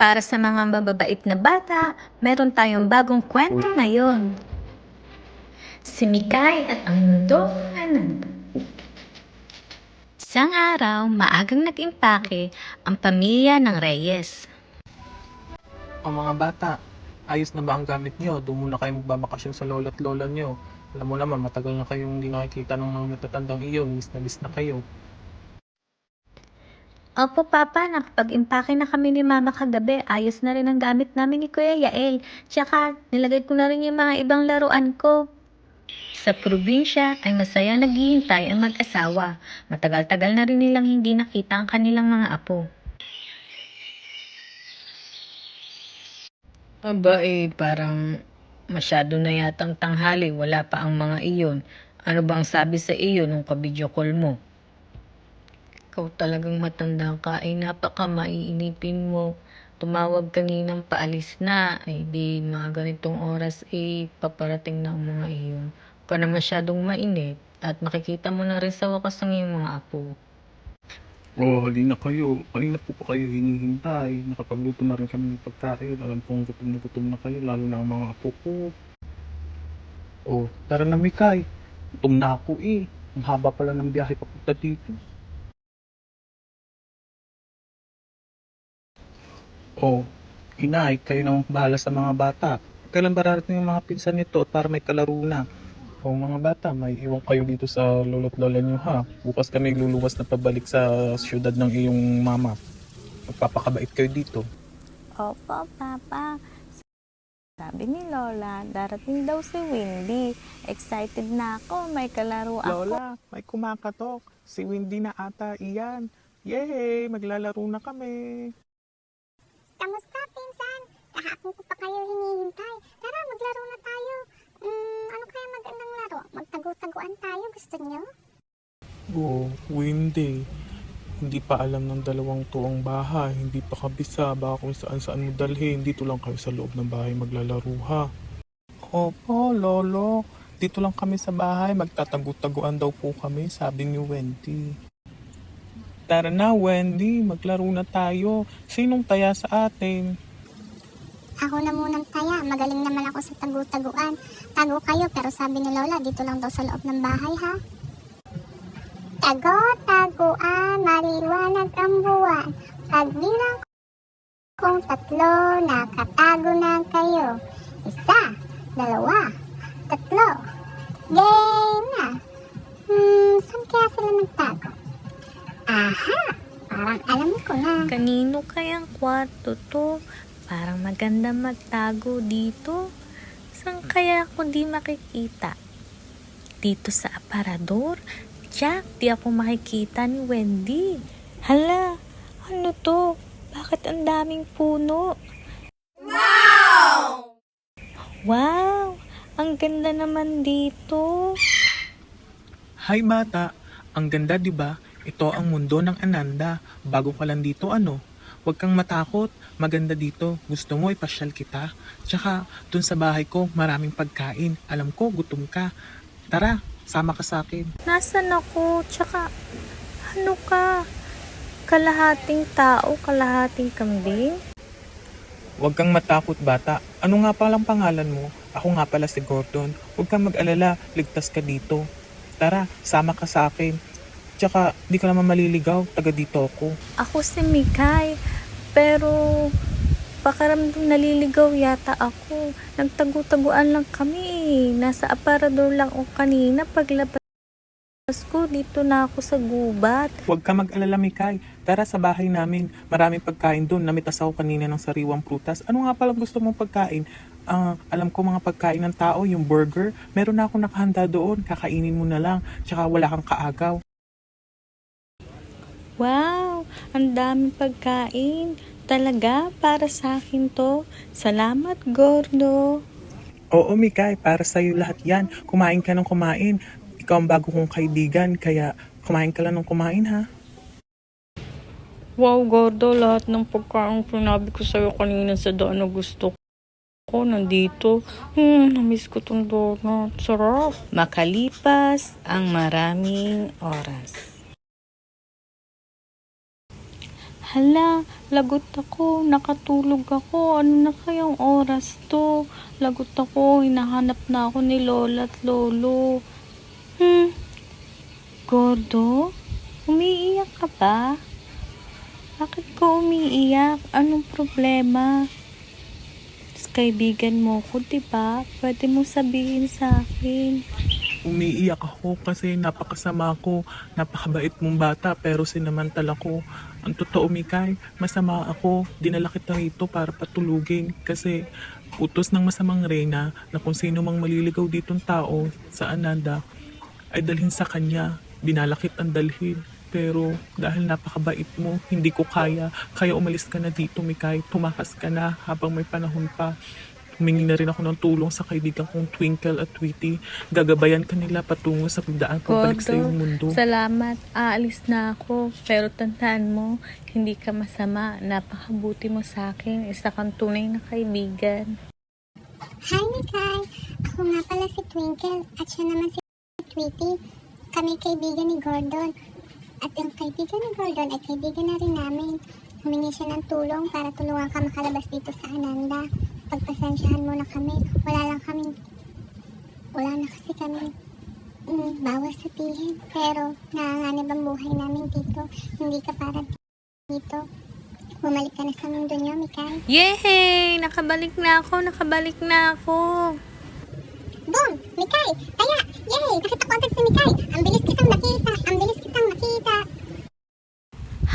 Para sa mga mababait na bata, meron tayong bagong kwento ngayon. Si Mikay at ang mundo ng Ananda. Isang araw, maagang nag-impake ang pamilya ng Reyes. O mga bata, ayos na ba ang gamit nyo? Doon muna kayo magbabakasyon sa lola't lola nyo. Alam mo naman, matagal na kayong hindi nakikita ng mga matatandang iyo. Miss na kayo. Opo, Papa, nakapag-impake na kami ni Mama kagabi. Ayos na rin ang gamit namin ni Kuya Yael. Tsaka, nilagay ko na rin yung mga ibang laruan ko. Sa probinsya ay masayang naghihintay ang mag-asawa. Matagal-tagal na rin nilang hindi nakita ang kanilang mga apo. Aba parang masyado na yatang tanghali, wala pa ang mga iyon. Ano bang sabi sa iyo nung ka-video call mo? Ikaw talagang matanda ka, ay napaka maiinipin mo. Tumawag kaninang paalis na, ay di mga ganitong oras paparating na ang mga iyon. Huwag ka na masyadong mainit at makikita mo na rin sa wakas ang iyong mga apo. Oh, halina kayo. Kanina po pa kayo hinihintay. Nakapagluto na rin kami ng pagkain. Alam kong gutom na kayo, lalo na ang mga apo ko. Oh, tara na Mikay. Gutom na ako eh. Ang haba pala ng biyahe papunta dito. Oh, inay, kayo nang bahala sa mga bata. Kailan ba rarating yung mga pinsan nito at para may kalaro na? Oh, mga bata, may iwan kayo dito sa lolo't lola niyo ha. Bukas kami luluwas na pabalik sa syudad ng iyong mama. Magpapakabait kayo dito. Opo, Papa. Sabi ni Lola, darating daw si Windy. Excited na ako, may kalaro ako. Lola, may kumakatok. Si Windy na ata iyan. Yay! Maglalaro na kami. Kamusta, pinsan? Kahapon ko pa kayo hinihintay. Tara, maglaro na tayo. Ano kaya magandang laro? Magtago-taguan tayo, gusto niyo? Oh, Windy. Hindi pa alam ng dalawang to ang bahay. Hindi pa kabisa. Baka kung saan-saan mo dalhin. Dito lang kayo sa loob ng bahay maglalaro ha. Opo, Lolo. Dito lang kami sa bahay. Magtatago-taguan daw po kami, sabi ni Wendy. Tara na, Wendy. Maglaro na tayo. Sinong taya sa atin? Ako na munang taya. Magaling naman ako sa tagu-taguan. Tago kayo, pero sabi ni Lola, dito lang daw sa loob ng bahay, ha? Tago-taguan, maliwanag ang buwan. Pagbilang kung 3, nakatago na kayo. 1, 2, 3. Game na! Saan kaya sila nagtago? Aha! Parang alam ko na. Kanino kayang kwarto to? Parang maganda magtago dito. Saan kaya ako di makikita? Dito sa aparador? Jack, di ako makikita ni Wendy. Hala, ano to? Bakit ang daming puno? Wow! Ang ganda naman dito. Hi bata, ang ganda 'di ba? Ito ang mundo ng Ananda. Bago ka lang dito ano? Huwag kang matakot, maganda dito. Gusto mo ipasyal kita? Tsaka dun sa bahay ko maraming pagkain. Alam ko gutom ka. Tara, sama ka sa akin. Nasaan ako? Tsaka, ano ka? Kalahating tao, kalahating kambing? Huwag kang matakot bata. Ano nga palang pangalan mo? Ako nga pala si Gordon. Huwag kang mag-alala, ligtas ka dito. Tara, sama ka sa akin. Tsaka, di ka naman maliligaw. Taga dito ako. Ako si Mikay, pero pakaramdam naliligaw yata ako. Nagtagu-taguan lang kami. Nasa aparador lang ako kanina. Paglabas ko, dito na ako sa gubat. Huwag ka mag-alala, Mikay. Tara sa bahay namin. Maraming pagkain doon. Namitas ako kanina ng sariwang prutas. Ano nga pala gusto mong pagkain? Alam ko mga pagkain ng tao, yung burger. Meron na ako nakahanda doon. Kakainin mo na lang. Tsaka wala kang kaagaw. Wow, ang daming pagkain. Talaga, para sa akin to. Salamat, Gordo. Oo, Mikay. Para sa'yo lahat yan. Kumain ka ng kumain. Ikaw ang bago kong kaibigan. Kaya kumain ka lang ng kumain, ha? Wow, Gordo, lahat ng pagkain sinabi ko sa'yo kanina sa daan na gusto ko nandito. Namiss ko tong donut. Sarap. Makalipas ang maraming oras. Hala, lagot ako, nakatulog ako, ano na kayang oras to? Lagot ako, hinahanap na ako ni Lola at Lolo. Gordo, umiiyak ka ba? Bakit ka umiiyak? Anong problema? Kaibigan mo ko, diba? Pwede mo sabihin sa akin. Umiiyak ako kasi napakasama ko, napakabait mong bata pero sinamantala ko. Ang totoo, Mikay, masama ako. Dinala kita rito para patulugin kasi utos ng masamang reyna na kung sino mang maliligaw ditong tao sa Ananda ay dalhin sa kanya. Binalakit ang dalhin. Pero dahil napakabait mo, hindi ko kaya. Kaya umalis ka na dito, Mikay. Tumakas ka na habang may panahon pa. Humingi na rin ako ng tulong sa kaibigan kong Twinkle at Tweety. Gagabayan ka nila patungo sa pagdaan pabalik sa iyong mundo. Salamat. Aalis na ako. Pero tandaan mo, hindi ka masama. Napakabuti mo sa akin. Isa kang tunay na kaibigan. Hi, Mikay! Ako nga pala si Twinkle at siya naman si Tweety. Kami kaibigan ni Gordon. At yung kaibigan ni Gordon ay kaibigan na rin namin. Humingi siya ng tulong para tulungan ka makalabas dito sa Ananda. Pagpasensyahan mo na kami. Wala na kasi kami bawas sabihin. Pero nanganganib ang buhay namin dito. Hindi ka para dito. Bumalik ka na sa mundo niyo, Mikay. Yay! Nakabalik na ako. Boom! Mikay! Kaya! Yay! Nakita ko agad si Mikay! Ang bilis kitang nakita!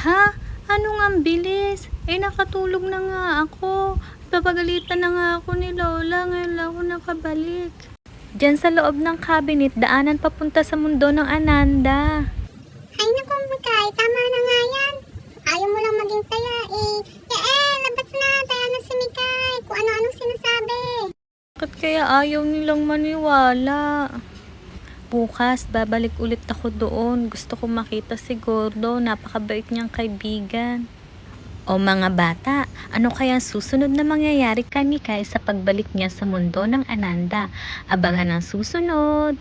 Ha? Anong ang bilis? Nakatulog na nga ako. Papagalitan na nga ako ni Lola. Ngayon lang ako nakabalik. Diyan sa loob ng cabinet, daanan papunta sa mundo ng Ananda. Ay naku, Mikay! Tama na nga yan! Ayaw mo lang maging taya eh! Labas na! Taya na si Mikay! Kung ano-anong sinasabi! Bakit kaya ayaw nilang maniwala? Bukas, babalik ulit ako doon. Gusto ko makita si Gordo. Napakabait niyang kaibigan. O mga bata, ano kaya ang susunod na mangyayari kay Mikay sa pagbalik niya sa mundo ng Ananda? Abangan ang susunod!